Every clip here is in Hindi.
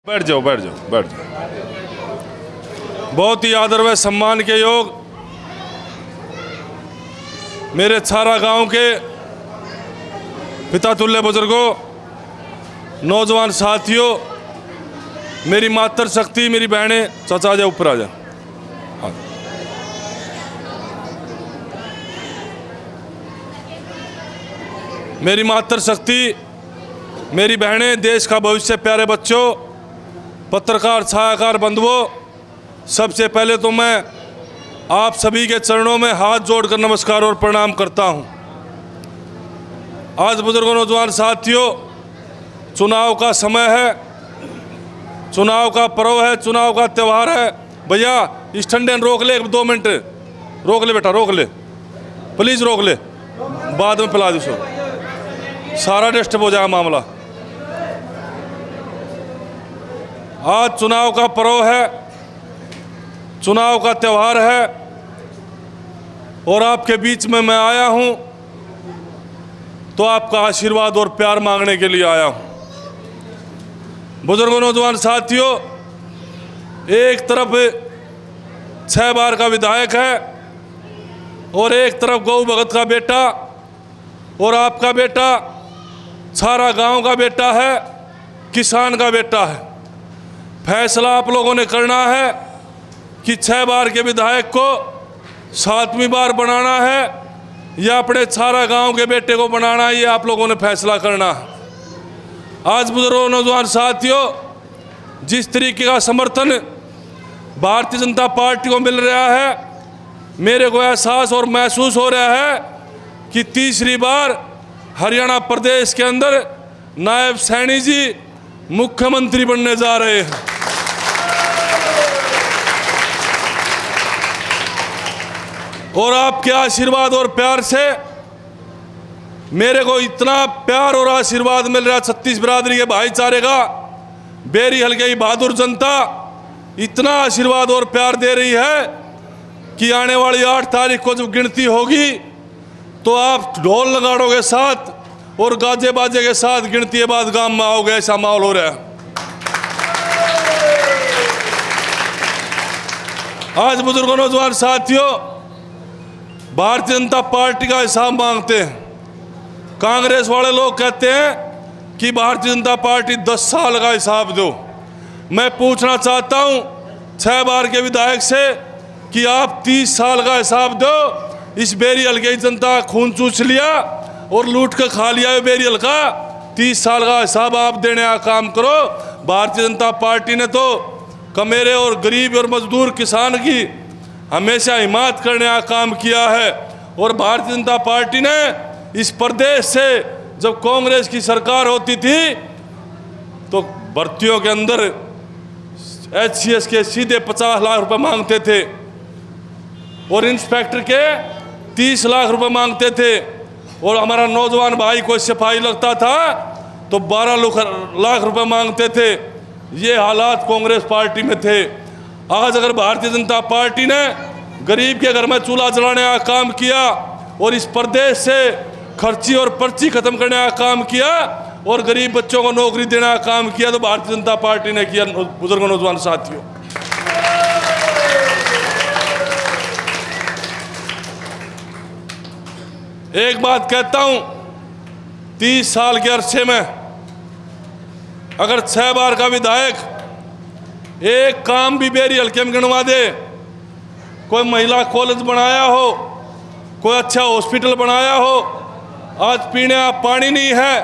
बैठ जाओ बैठ जाओ बैठ जाओ। बहुत ही आदर व सम्मान के योग मेरे छारा गांव के पिता तुल्य बुजुर्गों, नौजवान साथियों, मेरी मातर शक्ति, मेरी बहनें, चाचा जा ऊपर आ जा। हाँ। मेरी मातर शक्ति, मेरी बहनें, देश का भविष्य, प्यारे बच्चों, पत्रकार छायाकार बंधुओं, सबसे पहले तो मैं आप सभी के चरणों में हाथ जोड़कर नमस्कार और प्रणाम करता हूं। आज बुजुर्गों, नौजवान साथियों, चुनाव का समय है, चुनाव का पर्व है, चुनाव का त्यौहार है। भैया स्टैंड रोक ले, 2 मिनट रोक ले बेटा, रोक ले प्लीज़, रोक ले, बाद में पिला दो, सारा डिस्टर्ब हो जाएगा मामला। आज चुनाव का पर्व है, चुनाव का त्यौहार है और आपके बीच में मैं आया हूं तो आपका आशीर्वाद और प्यार मांगने के लिए आया हूं। बुजुर्गों, नौजवान साथियों, एक तरफ 6 बार का विधायक है और एक तरफ गौ भगत का बेटा और आपका बेटा, छारा गांव का बेटा है, किसान का बेटा है। फैसला आप लोगों ने करना है कि 6 बार के विधायक को 7वीं बार बनाना है या अपने छारा गांव के बेटे को बनाना है, ये आप लोगों ने फैसला करना है। आज बुजुर्गों, नौजवान साथियों, जिस तरीके का समर्थन भारतीय जनता पार्टी को मिल रहा है, मेरे को एहसास और महसूस हो रहा है कि तीसरी बार हरियाणा प्रदेश के अंदर नायब सैनी जी मुख्यमंत्री बनने जा रहे हैं। और आपके आशीर्वाद और प्यार से मेरे को इतना प्यार और आशीर्वाद मिल रहा है, 36 बिरादरी के भाईचारे का, बेरी हल्के की बहादुर जनता इतना आशीर्वाद और प्यार दे रही है कि आने वाली 8 तारीख को जब गिनती होगी तो आप ढोल नगाड़ों के साथ और गाजे बाजे के साथ गिनती के बाद गांव में आओगे, ऐसा माहौल हो रहा है। आज बुजुर्गों, नौजवान साथियों, भारतीय जनता पार्टी का हिसाब मांगते हैं। कांग्रेस वाले लोग कहते हैं कि भारतीय जनता पार्टी 10 साल का हिसाब दो। मैं पूछना चाहता हूं 6 बार के विधायक से कि आप 30 साल का हिसाब दो। इस बेरी हल्के की जनता खून चूस लिया और लूट कर खा लिया बेरी हल्का, 30 साल का हिसाब आप देने का काम करो। भारतीय जनता पार्टी ने तो कमेरे और गरीब और मजदूर किसान की हमेशा हिमायत करने का काम किया है। और भारतीय जनता पार्टी ने इस प्रदेश से जब कांग्रेस की सरकार होती थी तो भर्तियों के अंदर HCS के सीधे 50 लाख रुपए मांगते थे और इंस्पेक्टर के 30 लाख रुपए मांगते थे। और हमारा नौजवान भाई कोई सिपाही लगता था तो 12 लाख रुपए मांगते थे। ये हालात कांग्रेस पार्टी में थे। आज अगर भारतीय जनता पार्टी ने गरीब के घर में चूल्हा जलाने का काम किया और इस प्रदेश से खर्ची और पर्ची खत्म करने का काम किया और गरीब बच्चों को नौकरी देने का काम किया तो भारतीय जनता पार्टी ने किया। बुजुर्गों, नौजवान साथियों, एक बात कहता हूं, 30 साल के अरसे में अगर 6 बार का विधायक एक काम भी बेरी हल्के में गिनवा दे, कोई महिला कॉलेज बनाया हो, कोई अच्छा हॉस्पिटल बनाया हो, आज पीने का पानी नहीं है,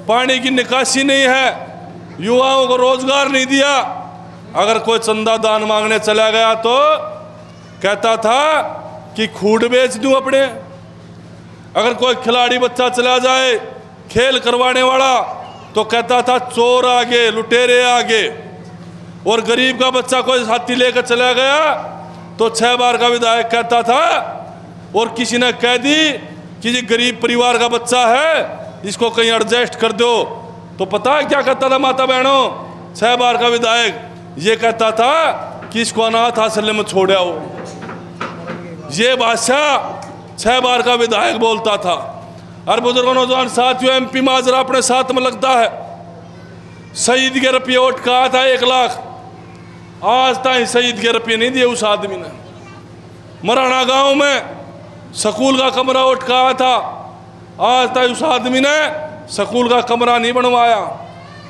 पानी की निकासी नहीं है, युवाओं को रोजगार नहीं दिया। अगर कोई चंदा दान मांगने चला गया तो कहता था कि खूड बेच दूं अपने। अगर कोई खिलाड़ी बच्चा चला जाए खेल करवाने वाला तो कहता था चोर आगे, लुटेरे आगे। और गरीब का बच्चा कोई हाथी लेकर चला गया तो 6 बार का विधायक कहता था और किसी ने कह दी कि ये गरीब परिवार का बच्चा है, इसको कहीं एडजस्ट कर दो, तो पता है क्या कहता था माता बहनों? 6 बार का विधायक ये कहता था कि इसको अनाथ आश्रम में छोड़ आओ। ये बादशाह 6 बार का विधायक बोलता था। और बुजुर्गों, नौजवान साथियों, MP माजरा अपने साथ में लगता है। शहीद के रुपये वोट कहा था 1 लाख, आज तक शहीद के रुपये नहीं दिए उस आदमी ने। मराना गांव में स्कूल का कमरा वोट कहा था, आज तक उस आदमी ने स्कूल का कमरा नहीं बनवाया।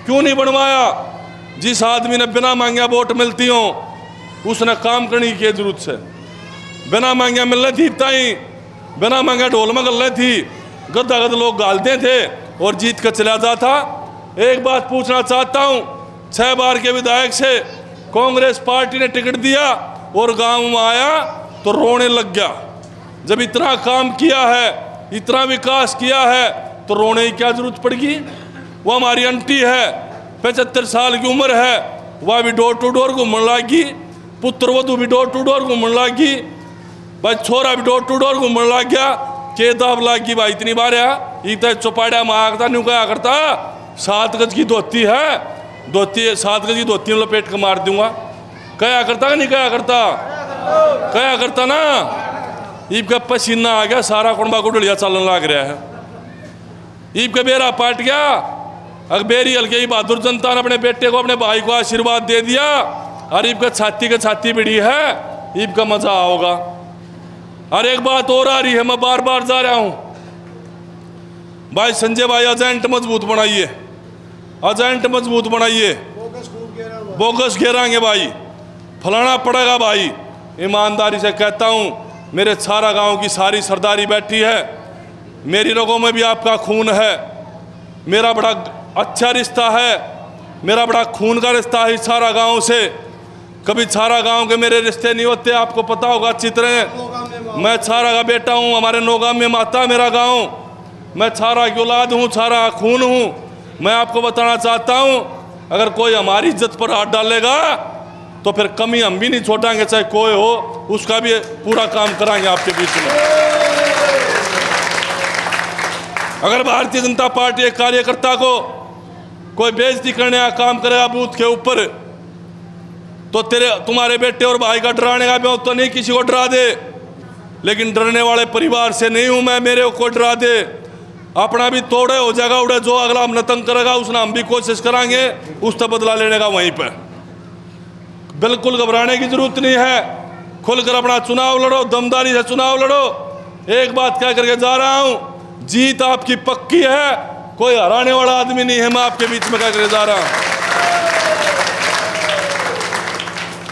क्यों नहीं बनवाया? जिस आदमी ने बिना मांगे वोट मिलती हो उसने काम करने की जरूरत से। बिना मांगे मिलने थी ताई, बिना मांगे ढोल में गल थी, गद्दा गद लोग गालते थे और जीत कर चला जाता। एक बात पूछना चाहता हूँ, 6 बार के विधायक से कांग्रेस पार्टी ने टिकट दिया और गांव में आया तो रोने लग गया। जब इतना काम किया है, इतना विकास किया है तो रोने की क्या जरूरत पड़गी? वो हमारी आंटी है, 75 साल की उम्र है, वह भी डोर टू डोर घूमने लगी, पुत्र वधु भी डोर टू डोर घूमने लगी, भाई छोरा भी डोर टू डोर घूमने लग गया। के दाब लगी भाई इतनी बार इतना चौपाड़ा मांगता नहीं क्या करता? 7 गज की धोती है, धोती 7 गज की धोती में लपेट कर मार दूंगा। क्या करता नहीं क्या करता? क्या करता ना? ईब का पसीना आ गया, सारा कुंबा को डलिया चलन लग रहा है। ईब का बेरा पाट गया। अकबेरी हल्के बहादुर जनता ने अपने बेटे को, अपने भाई को आशीर्वाद दे दिया और ईब का छाती के छाती बिड़ी है, ईब का मजा आओगा। और एक बात और आ रही है, मैं बार बार जा रहा हूं भाई, संजय भाई एजेंट मजबूत बनाइए, एजेंट मजबूत बनाइए, बोगस घेरांगे भाई, फलाना पड़ेगा भाई। ईमानदारी से कहता हूं, मेरे सारा गांव की सारी सरदारी बैठी है, मेरी रगों में भी आपका खून है, मेरा बड़ा अच्छा रिश्ता है, मेरा बड़ा खून का रिश्ता है सारा गांव से। कभी सारा गांव के मेरे रिश्ते नहीं होते, आपको पता होगा अच्छी तरह। मैं छारा का बेटा हूं, हमारे नौगाम में माता मेरा गांव, मैं छारा की औलाद हूं, छारा खून हूं। मैं आपको बताना चाहता हूं, अगर कोई हमारी इज्जत पर हाथ डालेगा तो फिर कमी हम भी नहीं छोड़ेंगे, चाहे कोई हो, उसका भी पूरा काम कराएंगे आपके बीच में। अगर भारतीय जनता पार्टी एक कार्यकर्ता को कोई बेइज्जती करने का काम करेगा बूथ के ऊपर, तो तुम्हारे बेटे और भाई का डराने का भी तो नहीं, किसी को डरा दे, लेकिन डरने वाले परिवार से नहीं हूं मैं, मेरे को डरा दे अपना भी तोड़े हो जाएगा उड़े। जो अगला हम नतंग करेगा उसने हम भी कोशिश कराएंगे उसका बदला लेने का वहीं पर। बिल्कुल घबराने की जरूरत नहीं है, खुलकर अपना चुनाव लड़ो, दमदारी से चुनाव लड़ो। एक बात कह करके जा रहा हूं, जीत आपकी पक्की है, कोई हराने वाला आदमी नहीं है, मैं आपके बीच में कह करके जा रहा हूं।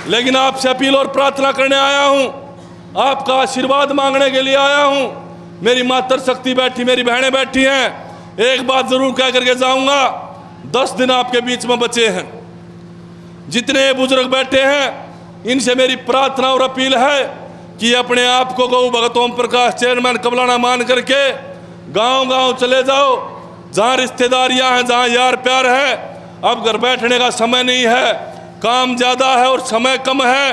लेकिन आपसे अपील और प्रार्थना करने आया हूं, आपका आशीर्वाद मांगने के लिए आया हूं। मेरी मातृ शक्ति बैठी, मेरी बहनें बैठी हैं। एक बात जरूर कह करके जाऊंगा, 10 दिन आपके बीच में बचे हैं। जितने बुजुर्ग बैठे हैं इनसे मेरी प्रार्थना और अपील है कि अपने आप को गौ भगत ओम प्रकाश चेयरमैन कबलाना मान करके गांव गांव चले जाओ, जहां रिश्तेदारियां हैं, जहां यार प्यार है। अब घर बैठने का समय नहीं है, काम ज़्यादा है और समय कम है।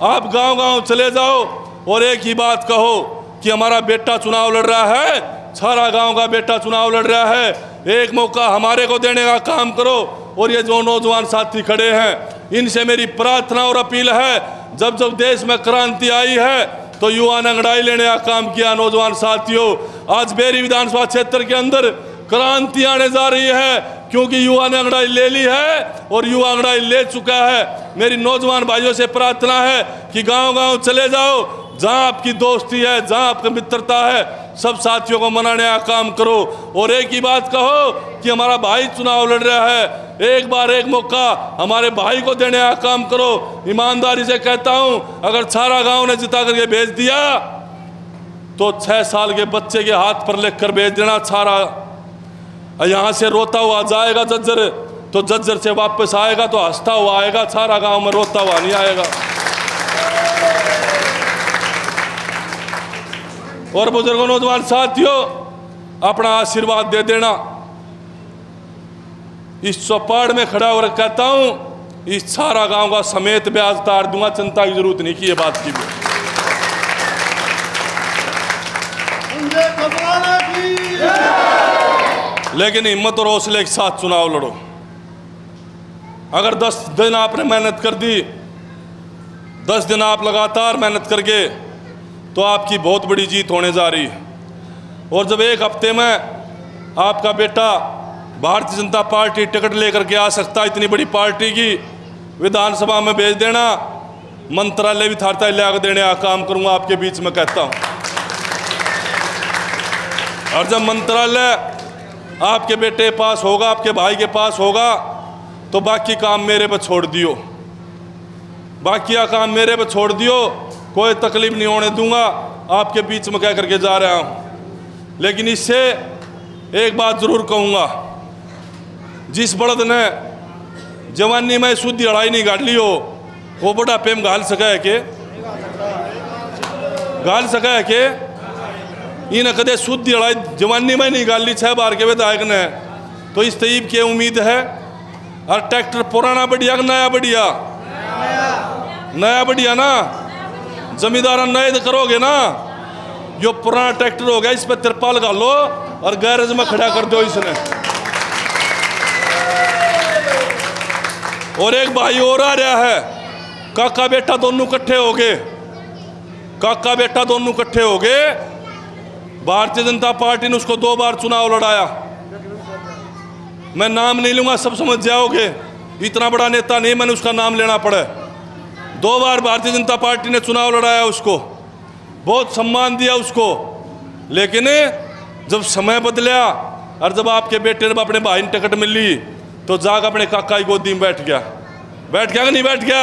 आप गांव गांव चले जाओ और एक ही बात कहो कि हमारा बेटा चुनाव लड़ रहा है, सारा गांव का बेटा चुनाव लड़ रहा है, एक मौका हमारे को देने का काम करो। और ये जो नौजवान साथी खड़े हैं इनसे मेरी प्रार्थना और अपील है, जब जब देश में क्रांति आई है तो युवा ने अंगड़ाई लेने का काम किया। नौजवान साथियों, आज बेरी विधानसभा क्षेत्र के अंदर क्रांति आने जा रही है, क्योंकि युवा ने अंगड़ाई ले ली है और युवा अंगड़ाई ले चुका है। मेरी नौजवान भाइयों से प्रार्थना है कि गांव गांव चले जाओ, जहां आपकी दोस्ती है, जहां आपकी मित्रता है, सब साथियों को मनाने का काम करो। और एक ही बात कहो कि हमारा भाई चुनाव लड़ रहा है, एक बार एक मौका हमारे भाई को देने का काम करो। ईमानदारी से कहता हूं, अगर सारा गांव ने जिता करके भेज दिया तो 6 साल के बच्चे के हाथ पर लिख कर भेज देना। सारा यहाँ से रोता हुआ जाएगा जज्जर, तो जज्जर से वापस आएगा तो हंसता हुआ आएगा, सारा गांव में रोता हुआ नहीं आएगा। और बुजुर्गों, नौजवान साथियों, अपना आशीर्वाद दे देना। इस चौपाड़ में खड़ा होकर कहता हूं, इस सारा गांव का समेत ब्याज तार दूंगा, चिंता की जरूरत नहीं की ये बात की। लेकिन हिम्मत और हौसले के साथ चुनाव लड़ो। अगर 10 दिन आपने मेहनत कर दी, 10 दिन आप लगातार मेहनत करके, तो आपकी बहुत बड़ी जीत होने जा रही है। और जब एक हफ्ते में आपका बेटा भारतीय जनता पार्टी टिकट लेकर के आ सकता, इतनी बड़ी पार्टी की विधानसभा में भेज देना, मंत्रालय भी थारता ले आकर देने का काम करूंगा आपके बीच में कहता हूं। और जब मंत्रालय आपके बेटे के पास होगा, आपके भाई के पास होगा, तो बाकी काम मेरे पर छोड़ दियो, बाकी का काम मेरे पर छोड़ दियो, कोई तकलीफ नहीं होने दूंगा, आपके बीच में कह करके जा रहा हूं। लेकिन इससे एक बात जरूर कहूंगा, जिस बड़द ने जवानी में शुद्ध लड़ाई नहीं गाड़ ली हो, वो बुढ़ापे में घाल सका है के गाल सका है के इन कदे शुद्ध लड़ाई जवानी में नहीं गाल ली 6 बार के विधायक ने, तो इस तईब की उम्मीद है। और ट्रैक्टर पुराना बढ़िया कि नया बढ़िया? नया बढ़िया ना, जमींदार नए करोगे ना, जो पुराना ट्रैक्टर हो गया इस पर तिरपाल घालो और गैरेज में खड़ा कर दो इसने। और एक भाई और आ रहा है, काका बेटा दोनों इकट्ठे हो गए, काका बेटा दोनों इकट्ठे हो गए। भारतीय जनता पार्टी ने उसको 2 बार चुनाव लड़ाया, मैं नाम नहीं लूंगा, सब समझ जाओगे, इतना बड़ा नेता नहीं मैंने उसका नाम लेना पड़े। 2 बार भारतीय जनता पार्टी ने चुनाव लड़ाया उसको, बहुत सम्मान दिया उसको। लेकिन जब समय बदला और जब आपके बेटे ने अपने भाई ने टिकट मिली, तो जाकर अपने काका की गोदी में बैठ गया। बैठ गया कि नहीं बैठ गया?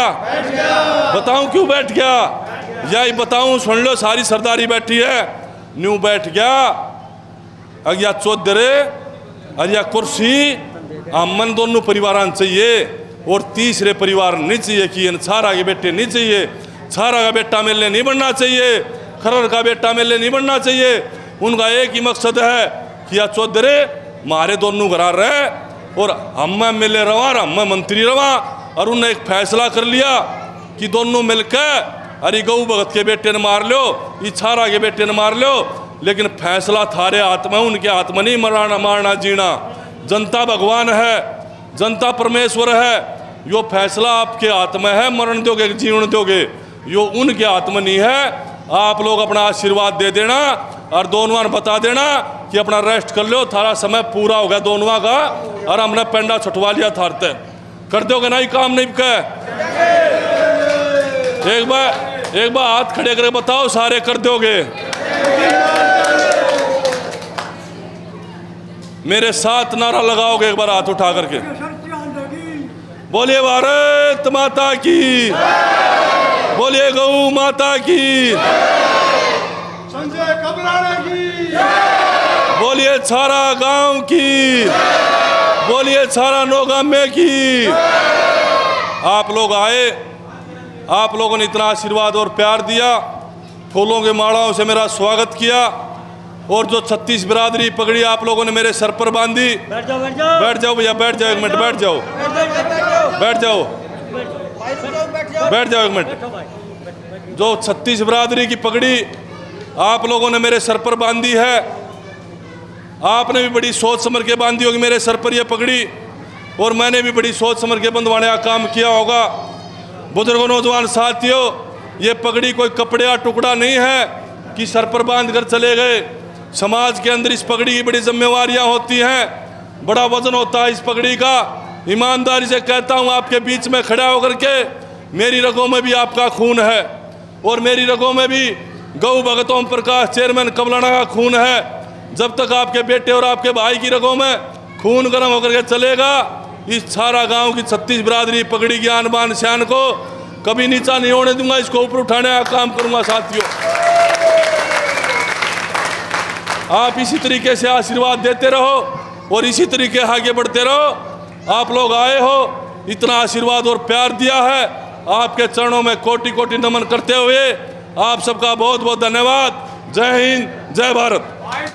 बताऊं क्यों बैठ गया? यही बताऊं, सुन लो, सारी सरदारी बैठी है, न्यू बैठ गया। अगिया चौधरे अरिया कुर्सी अमन दोनों परिवार चाहिए, और तीसरे परिवार नहीं चाहिए कि छारा के बेटे नहीं चाहिए, छारा का बेटा मेले नहीं बनना चाहिए, खरर का बेटा मेले नहीं बनना चाहिए। उनका एक ही मकसद है कि या चौधरे मारे दोनों घरा रहे और हम मेले रवा, हम मंत्री रवा। और उन्होंने एक फैसला कर लिया कि दोनों मिलकर अरे गऊ भगत के बेटे ने मार लो, ये छारा के बेटे ने मार लो, लेकिन फैसला थारे हाथ में, उनके हाथ में नहीं मराना मारना जीना। जनता भगवान है, जनता परमेश्वर है, यो फैसला आपके हाथ में है, मरण दोगे जीवन दोगे, यो उनके हाथ में नहीं है। आप लोग अपना आशीर्वाद दे देना और दोनों बता देना कि अपना रेस्ट कर लो, थारा समय पूरा हो गया दोनों का, और हमने पेंडा छुटवा लिया थारते। कर दोगे ना, काम नहीं कह, एक बार हाथ खड़े करके बताओ, सारे कर दोगे? मेरे साथ नारा लगाओगे एक बार हाथ उठा करके? बोलिए भारत माता की, बोलिए गौ माता की, संजय कबराड़े की, बोलिए छारा गांव की, बोलिए छारा नौगामे की। आप लोग आए, आप लोगों ने इतना आशीर्वाद और प्यार दिया, फूलों के मालाओं से मेरा स्वागत किया, और जो 36 बिरादरी पगड़ी आप लोगों ने मेरे सर पर बांधी। बैठ जाओ भैया, बैठ जाओ, 1 मिनट बैठ जाओ, बैठ जाओ, बैठ जाओ 1 मिनट। जो 36 बिरादरी की पगड़ी आप लोगों ने मेरे सर पर बांधी है, आपने भी बड़ी सोच समझ के बांधी होगी मेरे सर पर यह पगड़ी, और मैंने भी बड़ी सोच समझ के बंधवाने का काम किया होगा। बुजुर्गों, नौजवान साथियों, ये पगड़ी कोई कपड़े का टुकड़ा नहीं है कि सर पर बांध कर चले गए। समाज के अंदर इस पगड़ी की बड़ी जिम्मेवारियां होती हैं, बड़ा वजन होता है इस पगड़ी का। ईमानदारी से कहता हूं, आपके बीच में खड़ा होकर के, मेरी रगों में भी आपका खून है, और मेरी रगों में भी गौ भगत ओम प्रकाश चेयरमैन कबलाना का खून है। जब तक आपके बेटे और आपके भाई की रगों में खून गर्म होकर के चलेगा, इस छारा गांव की 36 बिरादरी पगड़ी की आन बान शान को कभी नीचा नहीं होने दूंगा, इसको ऊपर उठाने का काम करूंगा। साथियों, आप इसी तरीके से आशीर्वाद देते रहो और इसी तरीके आगे बढ़ते रहो। आप लोग आए हो, इतना आशीर्वाद और प्यार दिया है, आपके चरणों में कोटि कोटि नमन करते हुए आप सबका बहुत बहुत धन्यवाद। जय हिंद, जय भारत।